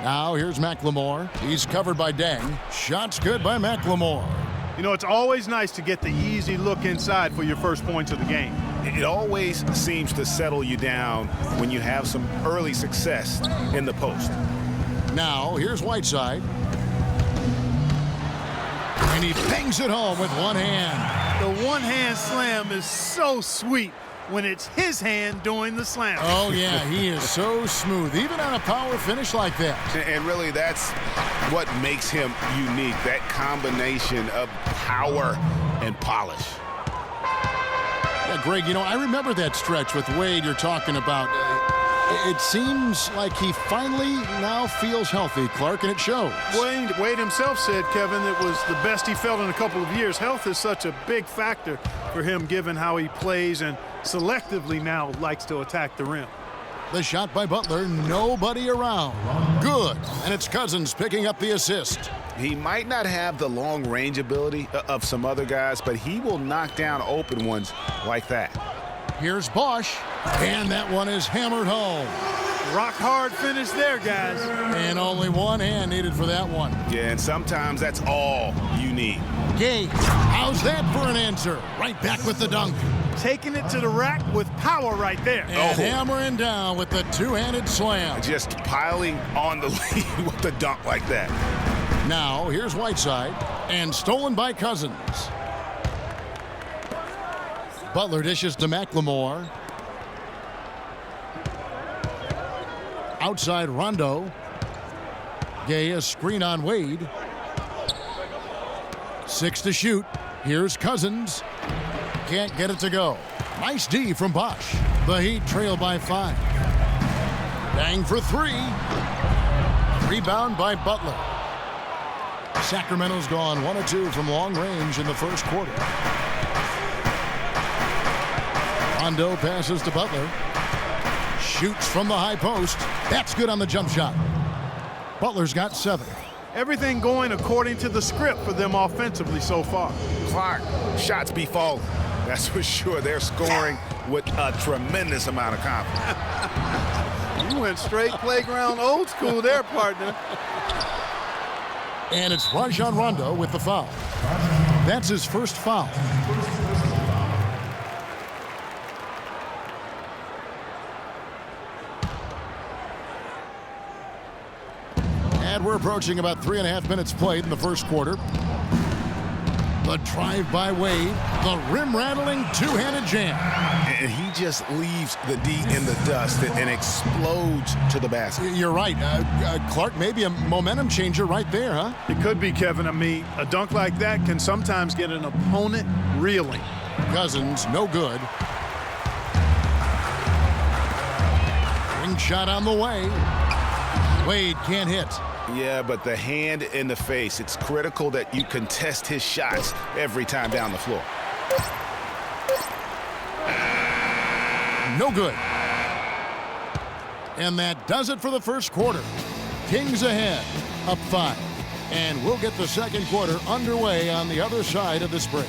Now here's McLemore. He's covered by Deng. Shot's good by McLemore. You know, it's always nice to get the easy look inside for your first points of the game. It always seems to settle you down when you have some early success in the post. Now here's Whiteside. And he bangs it home with one hand. The one-hand slam is so sweet when it's his hand doing the slam. Oh, yeah, he is so smooth, even on a power finish like that. And really, that's what makes him unique, that combination of power and polish. Yeah, Greg, you know, I remember that stretch with Wade you're talking about. It seems like he finally now feels healthy, Clark, and it shows. Wade himself said, Kevin, it was the best he felt in a couple of years. Health is such a big factor for him, given how he plays and selectively now likes to attack the rim. The shot by Butler, nobody around. Good, and it's Cousins picking up the assist. He might not have the long range ability of some other guys, but he will knock down open ones like that. Here's Bosch, and that one is hammered home. Rock hard finish there, guys. And only one hand needed for that one. Yeah, and sometimes that's all you need. Gay, how's that for an answer? Right back with the dunk. Taking it to the rack with power right there. And hammering down with the two-handed slam. Just piling on the lead with the dunk like that. Now, here's Whiteside, and stolen by Cousins. Butler dishes to McLemore. Outside Rondo. Gay, a screen on Wade. 6 to shoot. Here's Cousins. Can't get it to go. Nice D from Bosch. The Heat trail by 5. Bang for 3. Rebound by Butler. Sacramento's gone 1 of 2 from long range in the first quarter. Rondo passes to Butler. Shoots from the high post. That's good on the jump shot. Butler's got 7. Everything going according to the script for them offensively so far. Clark, shots be falling. That's for sure. They're scoring with a tremendous amount of confidence. You went straight playground old school there, partner. And it's Rajon Rondo with the foul. That's his first foul. And we're approaching about 3.5 minutes played in the first quarter. The drive by Wade, the rim-rattling two-handed jam. And he just leaves the D in the dust and explodes to the basket. You're right. Clark, maybe a momentum changer right there, huh? It could be, Kevin. I mean, a dunk like that can sometimes get an opponent reeling. Cousins, no good. Ring shot on the way. Wade can't hit. Yeah, but the hand in the face, it's critical that you contest his shots every time down the floor. No good. And that does it for the first quarter. Kings ahead, up 5. And we'll get the second quarter underway on the other side of this break.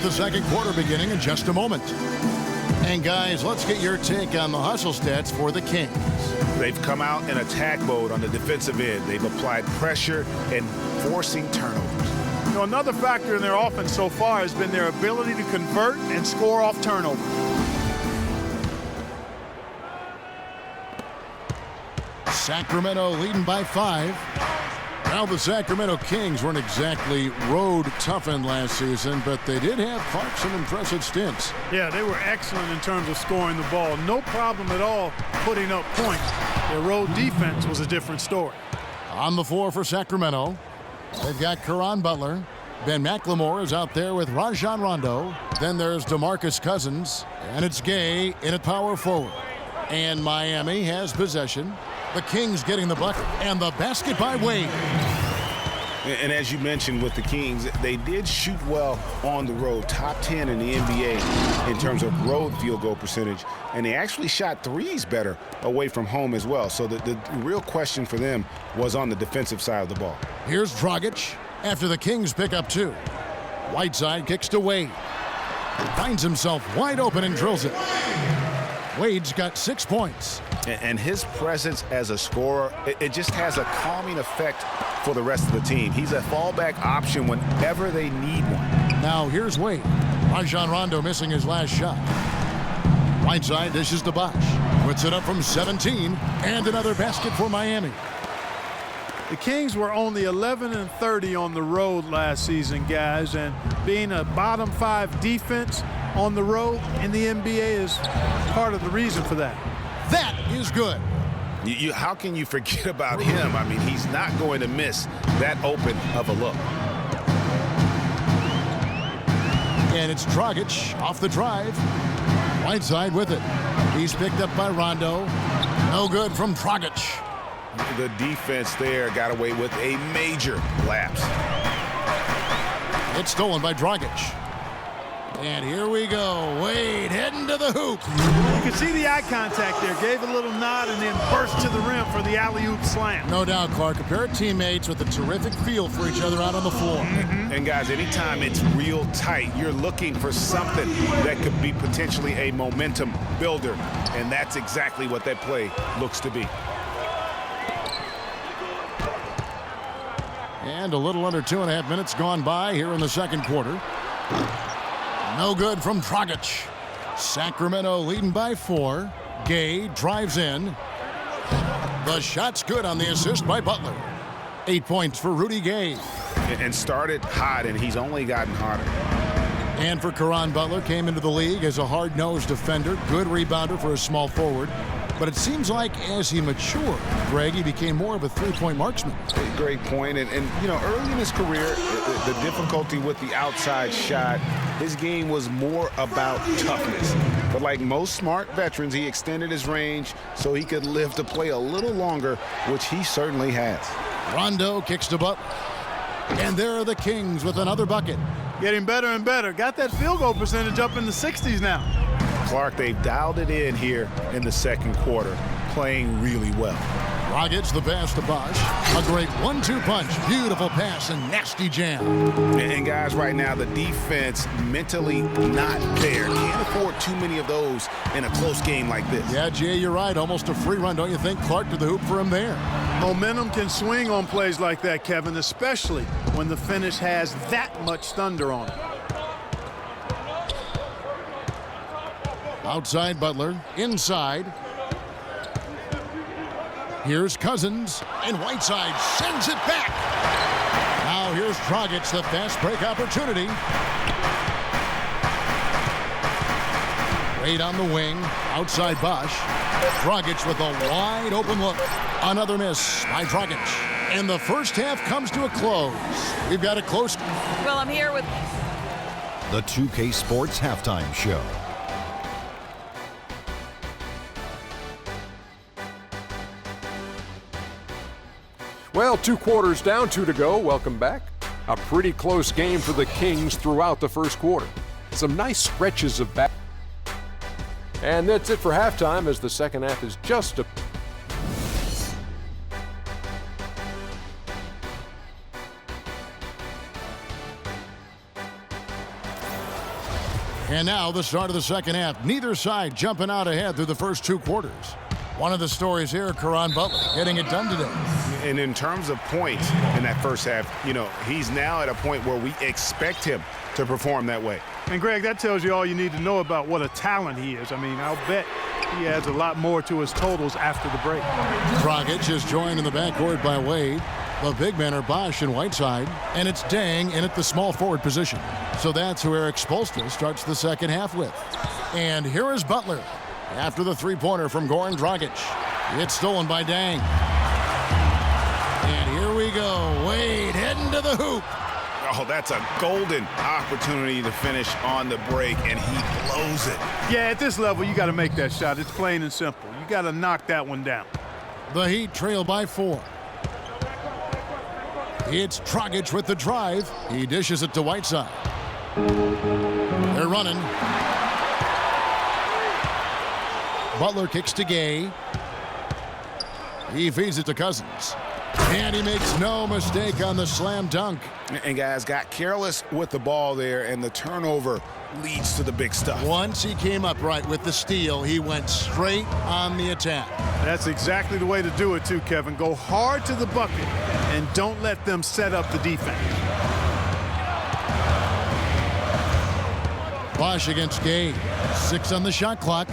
The second quarter beginning in just a moment. And guys, let's get your take on the hustle stats for the Kings. They've come out in attack mode on the defensive end. They've applied pressure and forcing turnovers. You know, another factor in their offense so far has been their ability to convert and score off turnover. Sacramento leading by 5. Now the Sacramento Kings weren't exactly road toughened last season, but they did have Clark some impressive stints. Yeah, they were excellent in terms of scoring the ball. No problem at all putting up points. Their road defense was a different story. On the floor for Sacramento, they've got Caron Butler. Ben McLemore is out there with Rajon Rondo. Then there's DeMarcus Cousins, and it's Gay in at power forward. And Miami has possession. The Kings getting the bucket, and the basket by Wade. And as you mentioned with the Kings, they did shoot well on the road, top 10 in the NBA in terms of road field goal percentage, and they actually shot threes better away from home as well. So the real question for them was on the defensive side of the ball. Here's Dragic, after the Kings pick up 2. Whiteside kicks to Wade. Finds himself wide open and drills it. Wade's got 6 points. And his presence as a scorer, it just has a calming effect for the rest of the team. He's a fallback option whenever they need one. Now here's Wade. Rajon Rondo missing his last shot. Whiteside dishes to Bosh. Puts it up from 17, and another basket for Miami. The Kings were only 11-30 on the road last season, guys, and being a bottom 5 defense on the road in the NBA is part of the reason for that. That is good. How can you forget about him? I mean, he's not going to miss that open of a look. And it's Dragic off the drive. Whiteside with it. He's picked up by Rondo. No good from Dragic. The defense there got away with a major lapse. It's stolen by Dragic. And here we go. Wade heading to the hoop. You can see the eye contact there. Gave a little nod and then burst to the rim for the alley-oop slam. No doubt, Clark. A pair of teammates with a terrific feel for each other out on the floor. And guys, anytime it's real tight, you're looking for something that could be potentially a momentum builder. And that's exactly what that play looks to be. And a little under 2.5 minutes gone by here in the second quarter. No good from Dragic. Sacramento leading by 4. Gay drives in. The shot's good on the assist by Butler. 8 points for Rudy Gay. And started hot, and he's only gotten hotter. And for Caron Butler, came into the league as a hard-nosed defender, good rebounder for a small forward. But it seems like as he matured, Greg, he became more of a three-point marksman. Great point. And you know, early in his career, the difficulty with the outside shot, his game was more about toughness. But like most smart veterans, he extended his range so he could live to play a little longer, which he certainly has. Rondo kicks to Butler. And there are the Kings with another bucket. Getting better and better. Got that field goal percentage up in the 60s now. Clark, they've dialed it in here in the second quarter, playing really well. Dragic the pass to Bosh. A great 1-2 punch. Beautiful pass and nasty jam. And guys, right now, the defense mentally not there. Can't afford too many of those in a close game like this. Yeah, Jay, you're right. Almost a free run, don't you think? Clark to the hoop for him there. Momentum can swing on plays like that, Kevin, especially when the finish has that much thunder on it. Outside Butler, inside. Here's Cousins, and Whiteside sends it back. Now here's Dragic, the fast break opportunity. Wade on the wing, outside Bosh. Dragic with a wide open look. Another miss by Dragic. And the first half comes to a close. We've got a close. Well, I'm here with the 2K Sports Halftime Show. Well, 2 quarters down, 2 to go. Welcome back. A pretty close game for the Kings throughout the first quarter. Some nice stretches of back. And that's it for halftime as the second half is just a... And now the start of the second half. Neither side jumping out ahead through the first 2 quarters. One of the stories here, Caron Butler getting it done today. And in terms of points in that first half, you know, he's now at a point where we expect him to perform that way. And, Greg, that tells you all you need to know about what a talent he is. I mean, I'll bet he adds a lot more to his totals after the break. Dragic is joined in the backcourt by Wade. The big men are Bosh and Whiteside, and it's Dang in at the small forward position. So that's who Eric Spoelstra starts the second half with. And here is Butler after the three-pointer from Goran Dragic. It's stolen by Dang. And here we go. Wade heading to the hoop. Oh, that's a golden opportunity to finish on the break, and he blows it. Yeah, at this level, you got to make that shot. It's plain and simple. You got to knock that one down. The Heat trail by 4. It's Dragic with the drive. He dishes it to Whiteside. They're running. Butler kicks to Gay. He feeds it to Cousins. And he makes no mistake on the slam dunk. And guys got careless with the ball there, and the turnover leads to the big stuff. Once he came up right with the steal, he went straight on the attack. That's exactly the way to do it too, Kevin. Go hard to the bucket and don't let them set up the defense. Bosch against Gay. 6 on the shot clock.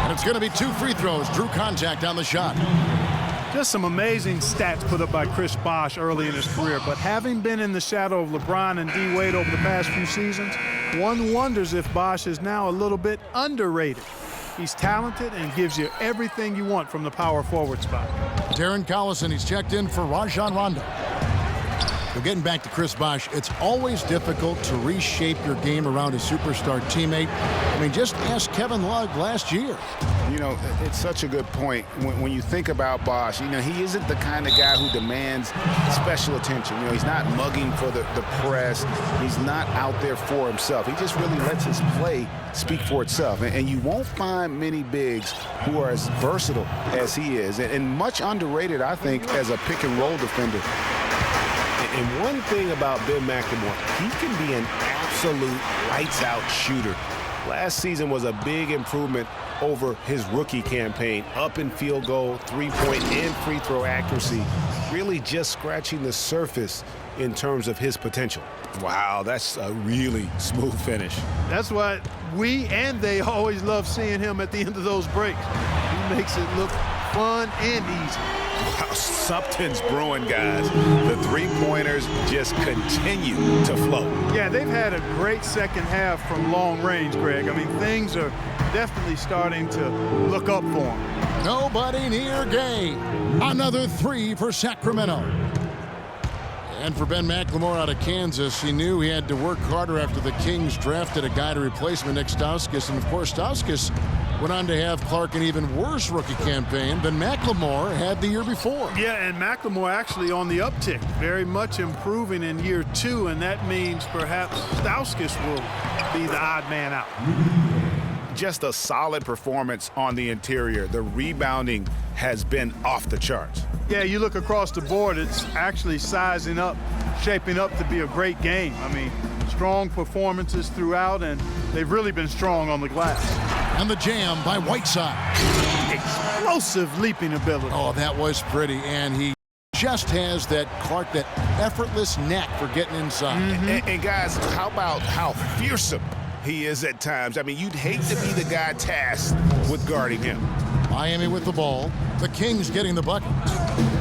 And it's going to be 2 free throws. Drew contact on the shot. Just some amazing stats put up by Chris Bosch early in his career. But having been in the shadow of LeBron and D. Wade over the past few seasons, one wonders if Bosch is now a little bit underrated. He's talented and gives you everything you want from the power forward spot. Darren Collison, he's checked in for Rajon Rondo. But getting back to Chris Bosch, it's always difficult to reshape your game around a superstar teammate. I mean, just ask Kevin Love last year. You know, it's such a good point. When you think about Bosch, you know, he isn't the kind of guy who demands special attention. You know, he's not mugging for the press. He's not out there for himself. He just really lets his play speak for itself. And you won't find many bigs who are as versatile as he is. And much underrated, I think, as a pick-and-roll defender. And one thing about Ben McLemore, he can be an absolute lights-out shooter. Last season was a big improvement over his rookie campaign. Up in field goal, three-point and free throw accuracy. Really just scratching the surface in terms of his potential. Wow, that's a really smooth finish. That's why we and they always love seeing him at the end of those breaks. He makes it look fun and easy. Wow, something's brewing, guys. The three-pointers just continue to flow. Yeah, they've had a great second half from long range, Greg. I mean, things are definitely starting to look up for them. Nobody near Gay. Another 3 for Sacramento. And for Ben McLemore out of Kansas, he knew he had to work harder after the Kings drafted a guy to replace Nick Stauskas. And, of course, Stauskas went on to have Clark an even worse rookie campaign than McLemore had the year before. Yeah, and McLemore actually on the uptick, very much improving in year 2, and that means perhaps Stauskas will be the odd man out. Just a solid performance on the interior. The rebounding has been off the charts. Yeah, you look across the board, it's actually sizing up, shaping up to be a great game. I mean, strong performances throughout, and they've really been strong on the glass. And the jam by Whiteside. Explosive leaping ability. Oh, that was pretty, and he just has that Clark, that effortless knack for getting inside. And guys, how about how fearsome he is at times? I mean, you'd hate to be the guy tasked with guarding him. Miami with the ball. The Kings getting the bucket.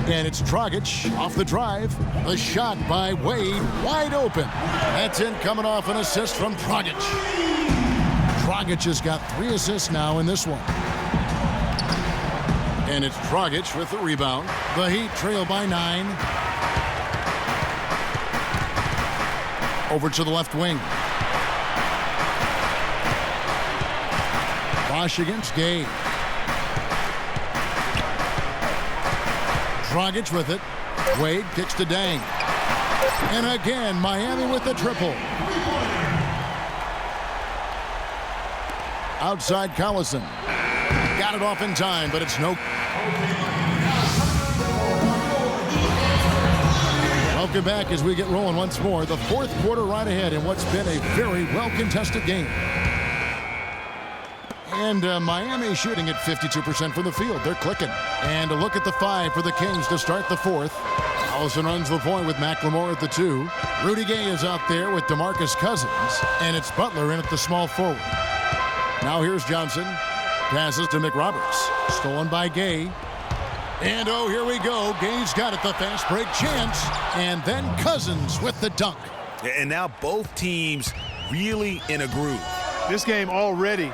And it's Dragic off the drive. A shot by Wade, wide open. That's in, coming off an assist from Dragic. Dragic has got 3 assists now in this one. And it's Dragic with the rebound. The Heat trail by 9. Over to the left wing. Bosch against Gay. Dragic with it. Wade kicks to Dang. And again, Miami with the triple. Outside Collison. Got it off in time, but it's no. Welcome back as we get rolling once more. The 4th quarter right ahead in what's been a very well-contested game. And Miami shooting at 52% from the field. They're clicking. And a look at the 5 for the Kings to start the 4th. Allison runs the point with McLemore at the 2. Rudy Gay is out there with DeMarcus Cousins. And it's Butler in at the small forward. Now here's Johnson. Passes to McRoberts. Stolen by Gay. And oh, here we go. Gay's got it, the fast break chance. And then Cousins with the dunk. And now both teams really in a groove. This game already,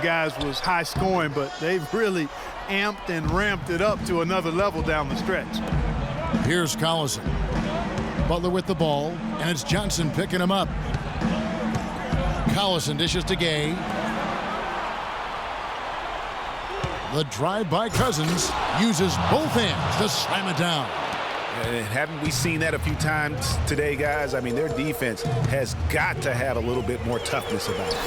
guys, was high scoring, but they've really amped and ramped it up to another level down the stretch. Here's Collison. Butler with the ball, and it's Johnson picking him up. Collison dishes to Gay. The drive by Cousins uses both hands to slam it down. And haven't we seen that a few times today, guys? I mean, their defense has got to have a little bit more toughness about it.